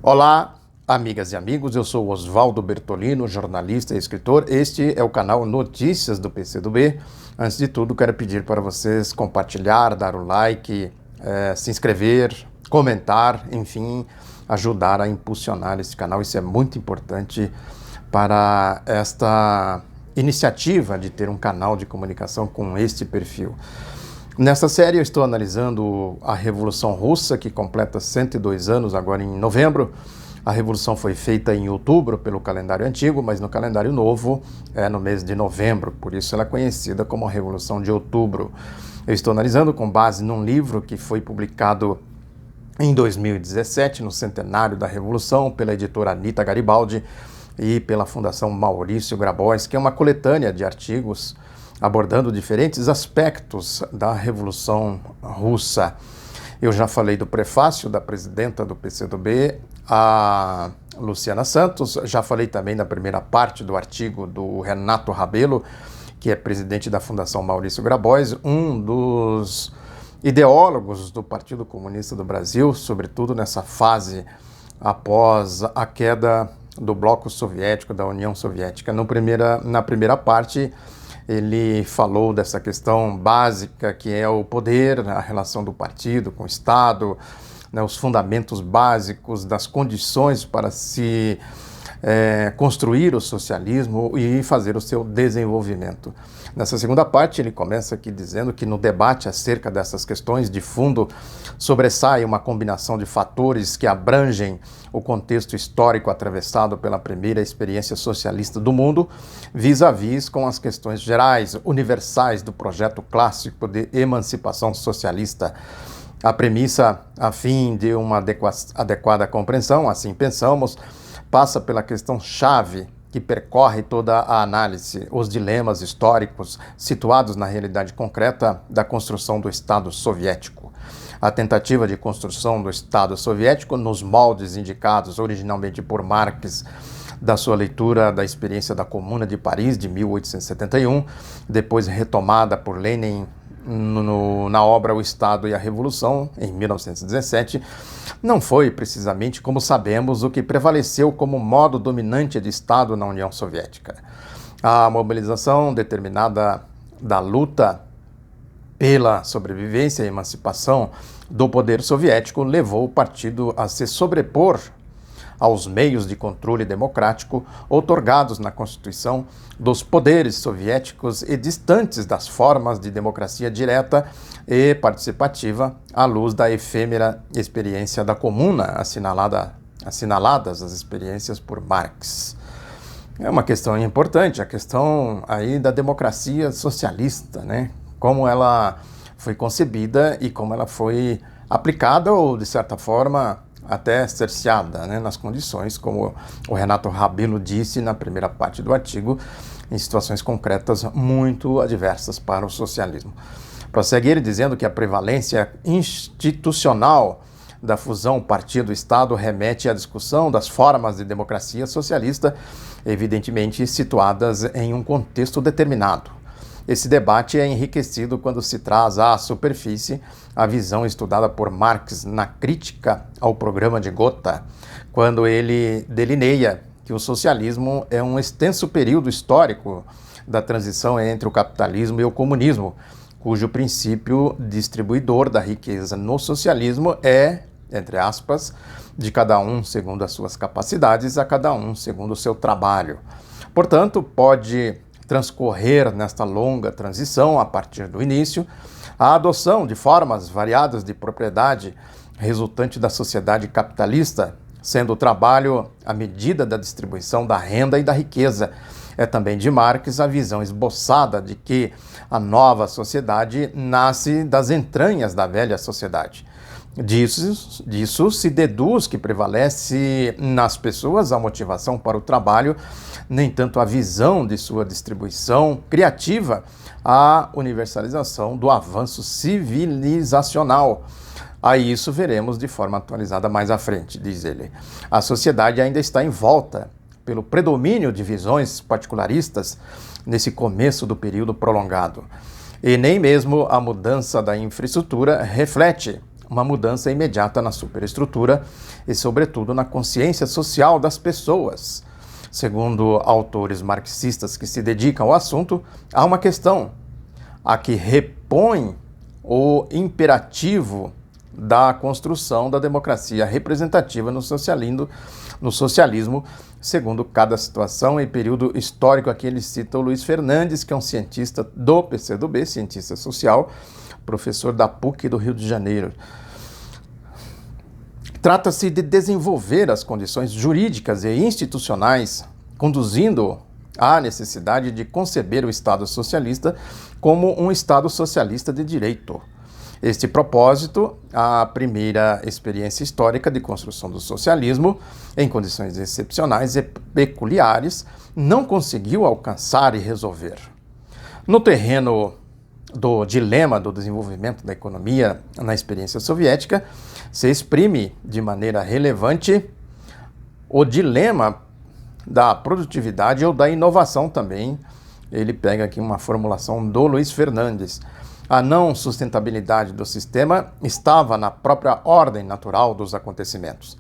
Olá, amigas e amigos, eu sou Oswaldo Bertolino, jornalista e escritor. Este é o canal Notícias do PCdoB. Antes de tudo, quero pedir para vocês compartilhar, dar o like, se inscrever, comentar, enfim, ajudar a impulsionar esse canal. Isso é muito importante para esta iniciativa de ter um canal de comunicação com este perfil. Nesta série eu estou analisando a Revolução Russa, que completa 102 anos agora em novembro. A Revolução foi feita em outubro pelo calendário antigo, mas no calendário novo é no mês de novembro, por isso ela é conhecida como a Revolução de Outubro. Eu estou analisando com base num livro que foi publicado em 2017, no centenário da Revolução, pela editora Anita Garibaldi e pela Fundação Maurício Grabois, que é uma coletânea de artigos abordando diferentes aspectos da Revolução Russa. Eu já falei do prefácio da presidenta do PCdoB, a Luciana Santos, já falei também da primeira parte do artigo do Renato Rabelo, que é presidente da Fundação Maurício Grabois, um dos ideólogos do Partido Comunista do Brasil, sobretudo nessa fase após a queda do bloco soviético, da União Soviética. Na primeira parte, ele falou dessa questão básica que é o poder, a relação do partido com o Estado, né, os fundamentos básicos das condições para se construir o socialismo e fazer o seu desenvolvimento. Nessa segunda parte, ele começa aqui dizendo que no debate acerca dessas questões de fundo sobressai uma combinação de fatores que abrangem o contexto histórico atravessado pela primeira experiência socialista do mundo, vis-à-vis com as questões gerais, universais do projeto clássico de emancipação socialista. A premissa, a fim de uma adequada compreensão, assim pensamos, passa pela questão-chave que percorre toda a análise, os dilemas históricos situados na realidade concreta da construção do Estado soviético. A tentativa de construção do Estado soviético nos moldes indicados originalmente por Marx, da sua leitura da experiência da Comuna de Paris de 1871, depois retomada por Lenin na obra O Estado e a Revolução, em 1917, não foi precisamente, como sabemos, o que prevaleceu como modo dominante de Estado na União Soviética. A mobilização determinada da luta pela sobrevivência e emancipação do poder soviético levou o partido a se sobrepor aos meios de controle democrático outorgados na Constituição dos poderes soviéticos e distantes das formas de democracia direta e participativa à luz da efêmera experiência da Comuna, assinaladas as experiências por Marx. É uma questão importante, a questão aí da democracia socialista, né? Como ela foi concebida e como ela foi aplicada ou, de certa forma, até cerceada, né, nas condições, como o Renato Rabelo disse na primeira parte do artigo, em situações concretas muito adversas para o socialismo. Prossegue ele dizendo que a prevalência institucional da fusão partido-Estado remete à discussão das formas de democracia socialista, evidentemente situadas em um contexto determinado. Esse debate é enriquecido quando se traz à superfície a visão estudada por Marx na crítica ao programa de Gotha, quando ele delineia que o socialismo é um extenso período histórico da transição entre o capitalismo e o comunismo, cujo princípio distribuidor da riqueza no socialismo é, entre aspas, de cada um segundo as suas capacidades, a cada um segundo o seu trabalho. Portanto, pode transcorrer nesta longa transição, a partir do início, a adoção de formas variadas de propriedade resultante da sociedade capitalista, sendo o trabalho a medida da distribuição da renda e da riqueza. É também de Marx a visão esboçada de que a nova sociedade nasce das entranhas da velha sociedade. Disso se deduz que prevalece nas pessoas a motivação para o trabalho, nem tanto a visão de sua distribuição criativa, a universalização do avanço civilizacional. A isso veremos de forma atualizada mais à frente, diz ele. A sociedade ainda está envolta pelo predomínio de visões particularistas nesse começo do período prolongado. E nem mesmo a mudança da infraestrutura reflete uma mudança imediata na superestrutura e, sobretudo, na consciência social das pessoas. Segundo autores marxistas que se dedicam ao assunto, há uma questão a que repõe o imperativo da construção da democracia representativa no socialismo, segundo cada situação e período histórico. Aqui ele cita o Luiz Fernandes, que é um cientista do PCdoB, cientista social, professor da PUC do Rio de Janeiro. Trata-se de desenvolver as condições jurídicas e institucionais, conduzindo à necessidade de conceber o Estado socialista como um Estado socialista de direito. Este propósito, a primeira experiência histórica de construção do socialismo, em condições excepcionais e peculiares, não conseguiu alcançar e resolver. No terreno do dilema do desenvolvimento da economia na experiência soviética, se exprime de maneira relevante o dilema da produtividade ou da inovação também. Ele pega aqui uma formulação do Luiz Fernandes. A não sustentabilidade do sistema estava na própria ordem natural dos acontecimentos.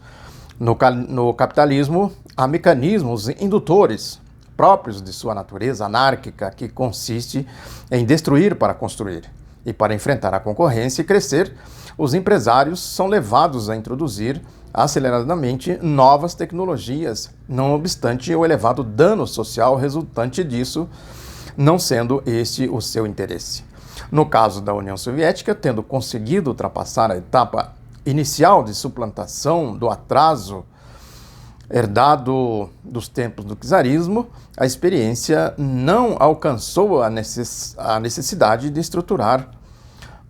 No capitalismo, há mecanismos indutores próprios de sua natureza anárquica, que consiste em destruir para construir. E para enfrentar a concorrência e crescer, os empresários são levados a introduzir aceleradamente novas tecnologias, não obstante o elevado dano social resultante disso, não sendo este o seu interesse. No caso da União Soviética, tendo conseguido ultrapassar a etapa inicial de suplantação do atraso herdado dos tempos do czarismo, a experiência não alcançou a necessidade de estruturar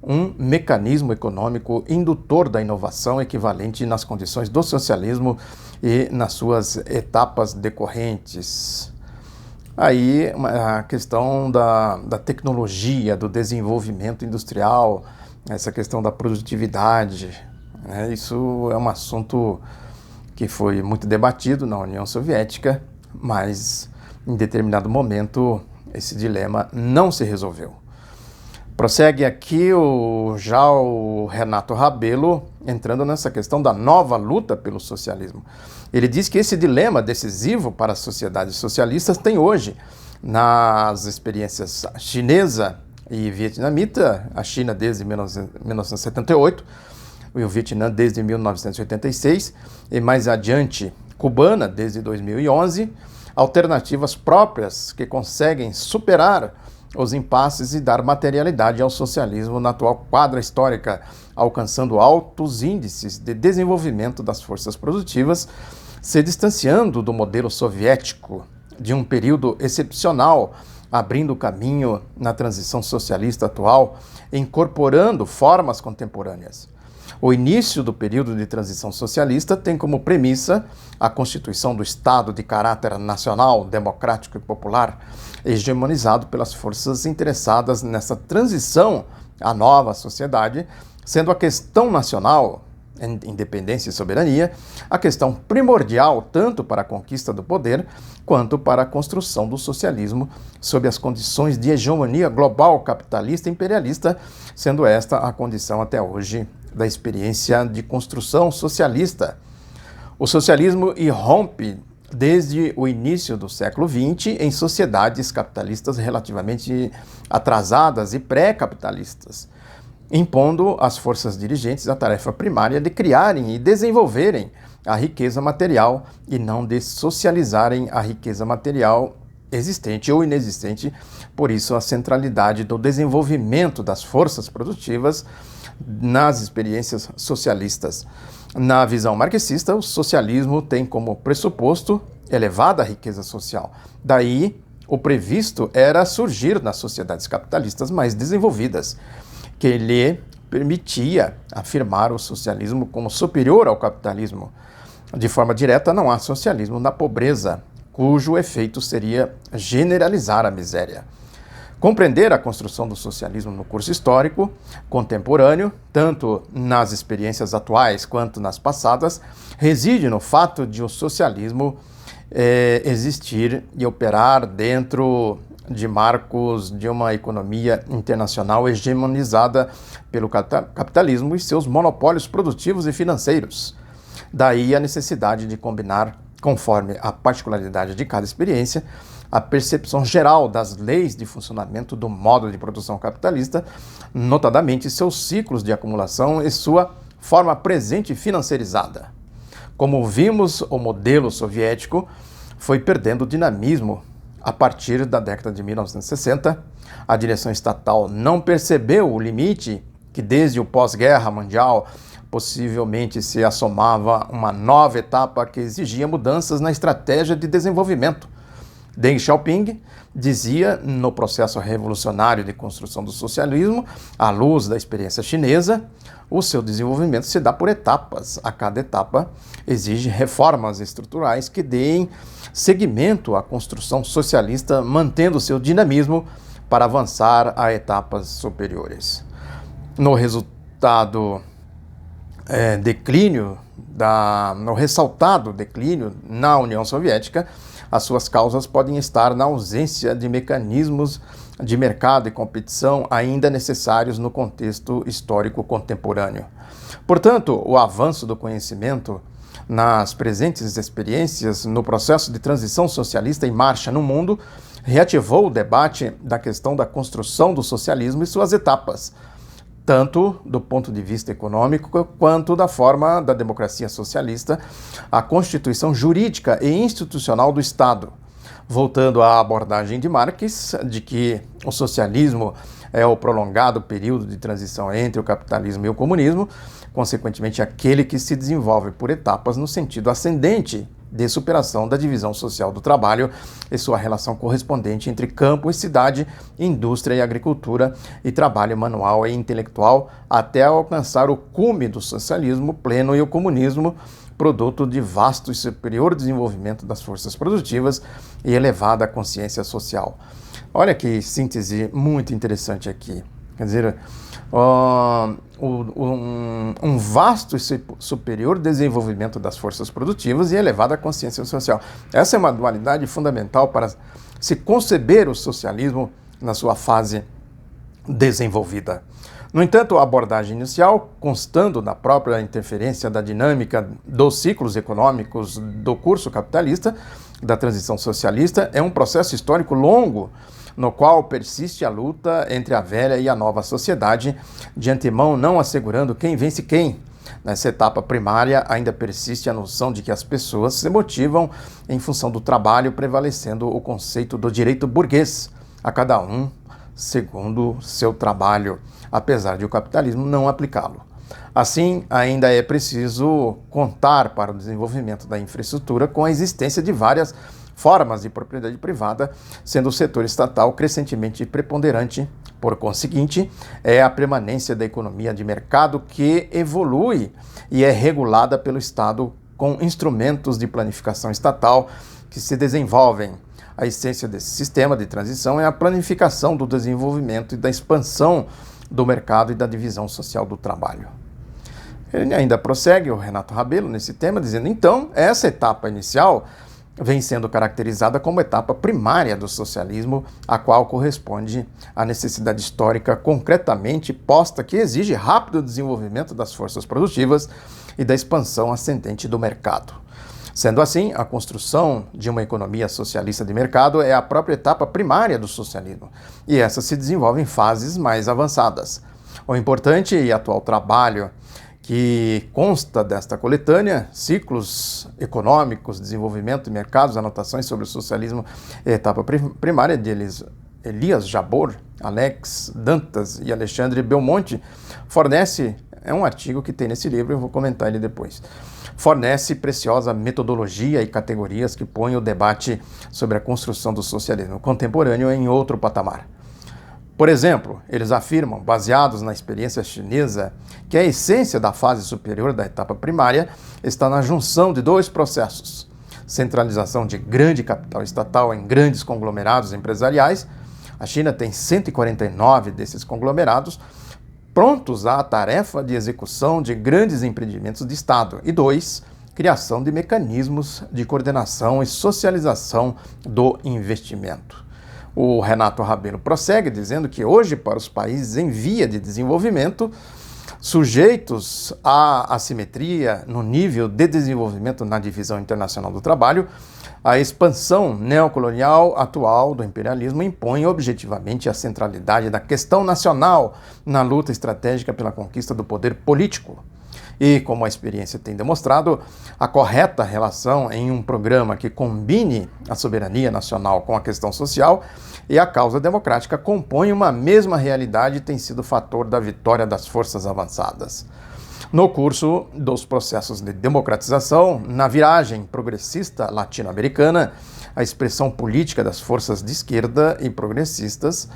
um mecanismo econômico indutor da inovação equivalente nas condições do socialismo e nas suas etapas decorrentes. Aí a questão da tecnologia, do desenvolvimento industrial, essa questão da produtividade, né? Isso é um assunto que foi muito debatido na União Soviética, mas em determinado momento esse dilema não se resolveu. Prossegue aqui já o Renato Rabelo, entrando nessa questão da nova luta pelo socialismo. Ele diz que esse dilema decisivo para as sociedades socialistas tem hoje, nas experiências chinesa e vietnamita, a China desde 1978, e o Vietnã desde 1986, e mais adiante cubana desde 2011, alternativas próprias que conseguem superar os impasses e dar materialidade ao socialismo na atual quadra histórica, alcançando altos índices de desenvolvimento das forças produtivas, se distanciando do modelo soviético de um período excepcional, abrindo caminho na transição socialista atual, incorporando formas contemporâneas. O início do período de transição socialista tem como premissa a constituição do Estado de caráter nacional, democrático e popular, hegemonizado pelas forças interessadas nessa transição à nova sociedade, sendo a questão nacional, independência e soberania, a questão primordial tanto para a conquista do poder quanto para a construção do socialismo sob as condições de hegemonia global capitalista e imperialista, sendo esta a condição até hoje da experiência de construção socialista. O socialismo irrompe desde o início do século XX em sociedades capitalistas relativamente atrasadas e pré-capitalistas, impondo às forças dirigentes a tarefa primária de criarem e desenvolverem a riqueza material e não de socializarem a riqueza material existente ou inexistente. Por isso, a centralidade do desenvolvimento das forças produtivas nas experiências socialistas. Na visão marxista, o socialismo tem como pressuposto elevada riqueza social. Daí, o previsto era surgir nas sociedades capitalistas mais desenvolvidas, que lhe permitia afirmar o socialismo como superior ao capitalismo. De forma direta, não há socialismo na pobreza, cujo efeito seria generalizar a miséria. Compreender a construção do socialismo no curso histórico contemporâneo, tanto nas experiências atuais quanto nas passadas, reside no fato de o socialismo existir e operar dentro de marcos de uma economia internacional hegemonizada pelo capitalismo e seus monopólios produtivos e financeiros. Daí a necessidade de combinar, conforme a particularidade de cada experiência, a percepção geral das leis de funcionamento do modo de produção capitalista, notadamente seus ciclos de acumulação e sua forma presente financeirizada. Como vimos, o modelo soviético foi perdendo dinamismo a partir da década de 1960. A direção estatal não percebeu o limite que desde o pós-guerra mundial possivelmente se assomava uma nova etapa que exigia mudanças na estratégia de desenvolvimento. Deng Xiaoping dizia, no processo revolucionário de construção do socialismo, à luz da experiência chinesa, o seu desenvolvimento se dá por etapas. A cada etapa exige reformas estruturais que deem seguimento à construção socialista, mantendo seu dinamismo para avançar a etapas superiores. No ressaltado declínio na União Soviética, as suas causas podem estar na ausência de mecanismos de mercado e competição ainda necessários no contexto histórico contemporâneo. Portanto, o avanço do conhecimento nas presentes experiências no processo de transição socialista em marcha no mundo reativou o debate da questão da construção do socialismo e suas etapas, tanto do ponto de vista econômico quanto da forma da democracia socialista, a constituição jurídica e institucional do Estado. Voltando à abordagem de Marx, de que o socialismo é o prolongado período de transição entre o capitalismo e o comunismo, consequentemente aquele que se desenvolve por etapas no sentido ascendente de superação da divisão social do trabalho e sua relação correspondente entre campo e cidade, indústria e agricultura, e trabalho manual e intelectual, até alcançar o cume do socialismo pleno e o comunismo, produto de vasto e superior desenvolvimento das forças produtivas e elevada consciência social. Olha que síntese muito interessante aqui. Quer dizer, um vasto e superior desenvolvimento das forças produtivas e elevada consciência social. Essa é uma dualidade fundamental para se conceber o socialismo na sua fase desenvolvida. No entanto, a abordagem inicial, constando da própria interferência da dinâmica dos ciclos econômicos do curso capitalista, da transição socialista, é um processo histórico longo, no qual persiste a luta entre a velha e a nova sociedade, de antemão não assegurando quem vence quem. Nessa etapa primária, ainda persiste a noção de que as pessoas se motivam em função do trabalho, prevalecendo o conceito do direito burguês, a cada um segundo seu trabalho, apesar de o capitalismo não aplicá-lo. Assim, ainda é preciso contar para o desenvolvimento da infraestrutura com a existência de várias formas de propriedade privada, sendo o setor estatal crescentemente preponderante. Por conseguinte, é a permanência da economia de mercado que evolui e é regulada pelo Estado com instrumentos de planificação estatal que se desenvolvem. A essência desse sistema de transição é a planificação do desenvolvimento e da expansão do mercado e da divisão social do trabalho. Ele ainda prossegue, o Renato Rabelo, nesse tema, dizendo, então, essa etapa inicial vem sendo caracterizada como etapa primária do socialismo, a qual corresponde à necessidade histórica concretamente posta que exige rápido desenvolvimento das forças produtivas e da expansão ascendente do mercado. Sendo assim, a construção de uma economia socialista de mercado é a própria etapa primária do socialismo, e essa se desenvolve em fases mais avançadas. O importante e atual trabalho que consta desta coletânea, Ciclos Econômicos, Desenvolvimento e Mercados, Anotações sobre o Socialismo e Etapa Primária, de Elias Jabbour, Alex Dantas e Alexandre Belmonte, é um artigo que tem nesse livro, eu vou comentar ele depois. Fornece preciosa metodologia e categorias que põem o debate sobre a construção do socialismo contemporâneo em outro patamar. Por exemplo, eles afirmam, baseados na experiência chinesa, que a essência da fase superior da etapa primária está na junção de dois processos: centralização de grande capital estatal em grandes conglomerados empresariais. A China tem 149 desses conglomerados prontos à tarefa de execução de grandes empreendimentos de Estado. E 2, criação de mecanismos de coordenação e socialização do investimento. O Renato Rabelo prossegue dizendo que hoje, para os países em via de desenvolvimento, sujeitos à assimetria no nível de desenvolvimento na divisão internacional do trabalho, a expansão neocolonial atual do imperialismo impõe objetivamente a centralidade da questão nacional na luta estratégica pela conquista do poder político. E, como a experiência tem demonstrado, a correta relação em um programa que combine a soberania nacional com a questão social e a causa democrática compõe uma mesma realidade e tem sido fator da vitória das forças avançadas. No curso dos processos de democratização, na viragem progressista latino-americana, a expressão política das forças de esquerda e progressistas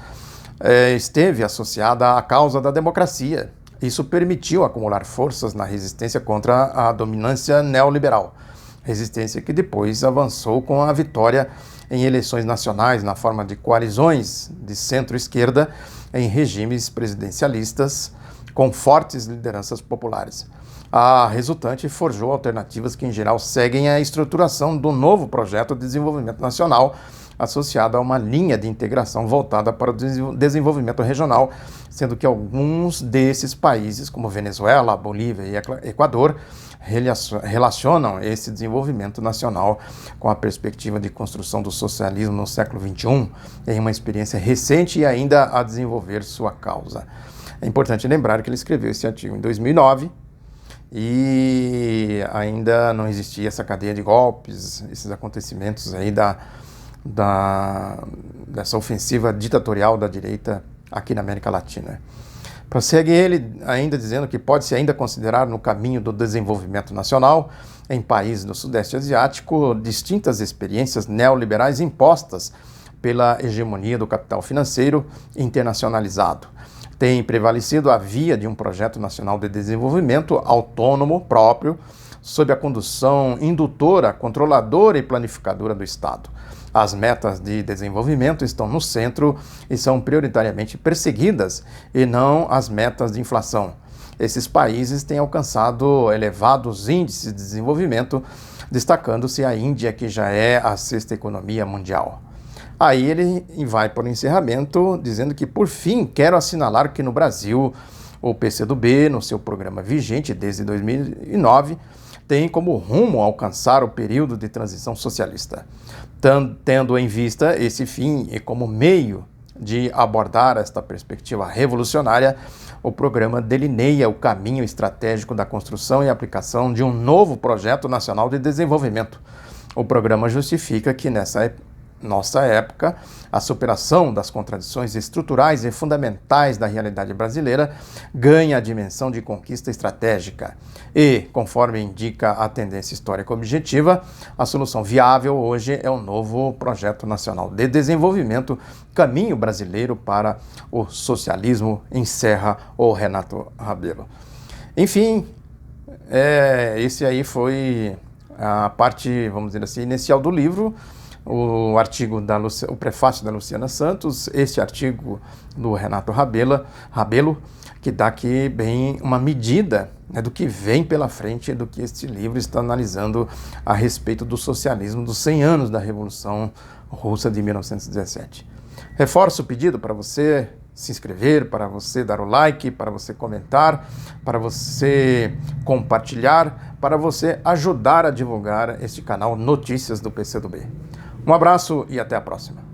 esteve associada à causa da democracia. Isso permitiu acumular forças na resistência contra a dominância neoliberal, resistência que depois avançou com a vitória em eleições nacionais na forma de coalizões de centro-esquerda em regimes presidencialistas com fortes lideranças populares. A resultante forjou alternativas que, em geral, seguem a estruturação do novo projeto de desenvolvimento nacional, associado a uma linha de integração voltada para o desenvolvimento regional, sendo que alguns desses países, como Venezuela, Bolívia e Equador, relacionam esse desenvolvimento nacional com a perspectiva de construção do socialismo no século XXI, em uma experiência recente e ainda a desenvolver sua causa. É importante lembrar que ele escreveu esse artigo em 2009 e ainda não existia essa cadeia de golpes, esses acontecimentos aí dessa ofensiva ditatorial da direita aqui na América Latina. Prossegue ele ainda dizendo que pode-se ainda considerar no caminho do desenvolvimento nacional, em países do Sudeste Asiático, distintas experiências neoliberais impostas pela hegemonia do capital financeiro internacionalizado. Tem prevalecido a via de um projeto nacional de desenvolvimento autônomo próprio, sob a condução indutora, controladora e planificadora do Estado. As metas de desenvolvimento estão no centro e são prioritariamente perseguidas, e não as metas de inflação. Esses países têm alcançado elevados índices de desenvolvimento, destacando-se a Índia, que já é a sexta economia mundial. Aí ele vai para o encerramento, dizendo que, por fim, quero assinalar que no Brasil, o PCdoB, no seu programa vigente desde 2009, tem como rumo alcançar o período de transição socialista. Tendo em vista esse fim e como meio de abordar esta perspectiva revolucionária, o programa delineia o caminho estratégico da construção e aplicação de um novo projeto nacional de desenvolvimento. O programa justifica que nessa nossa época, a superação das contradições estruturais e fundamentais da realidade brasileira ganha a dimensão de conquista estratégica. E, conforme indica a tendência histórica objetiva, a solução viável hoje é o novo Projeto Nacional de Desenvolvimento, Caminho Brasileiro para o Socialismo, encerra o Renato Rabelo. Enfim, esse aí foi a parte, vamos dizer assim, inicial do livro. O artigo o prefácio da Luciana Santos, este artigo do Renato Rabelo, que dá aqui bem uma medida, né, do que vem pela frente, do que este livro está analisando a respeito do socialismo dos 100 anos da Revolução Russa de 1917. Reforço o pedido para você se inscrever, para você dar o like, para você comentar, para você compartilhar, para você ajudar a divulgar este canal Notícias do PCdoB. Um abraço e até a próxima.